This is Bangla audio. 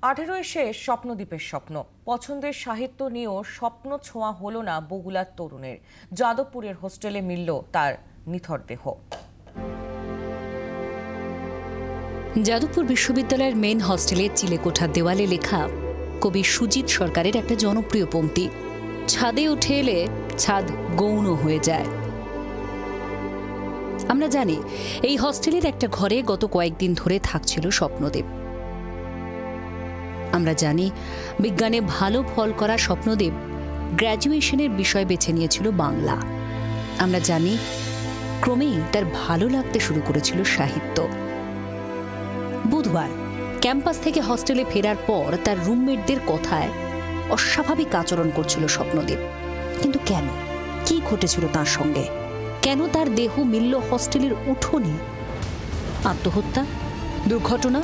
18 শেষ স্বপ্নদ্বীপের স্বপ্ন। পছন্দের সাহিত্য নিয়েও স্বপ্ন ছোঁয়া হলো না বগুড়ার তরুণের। যাদবপুরের হোস্টেলে মিলল তার নিথর দেহ। যাদবপুর বিশ্ববিদ্যালয়ের মেন হস্টেলের চিলেকোঠার দেওয়ালে লেখা কবি সুজিত সরকারের একটা জনপ্রিয় পংক্তি, ছাদে উঠে এলে ছাদ গৌণ হয়ে যায়। আমরা জানি এই হস্টেলের একটা ঘরে গত কয়েকদিন ধরে থাকছিল স্বপ্নদ্বীপ। আমরা জানি বিজ্ঞানে ভালো ফল করা স্বপ্নদ্বীপ গ্র্যাজুয়েশনের বিষয় বেছে নিয়েছিল বাংলা। আমরা জানি ক্রমেই তার ভালো লাগতে শুরু করেছিল সাহিত্য। বুধবার ক্যাম্পাস থেকে হস্টেলে ফেরার পর তার রুমমেটদের কথায় অস্বাভাবিক আচরণ করছিল স্বপ্নদ্বীপ। কিন্তু কেন? কি ঘটেছিল তার সঙ্গে? কেন তার দেহ মিলল হস্টেলের উঠোনে? আত্মহত্যা? দুর্ঘটনা?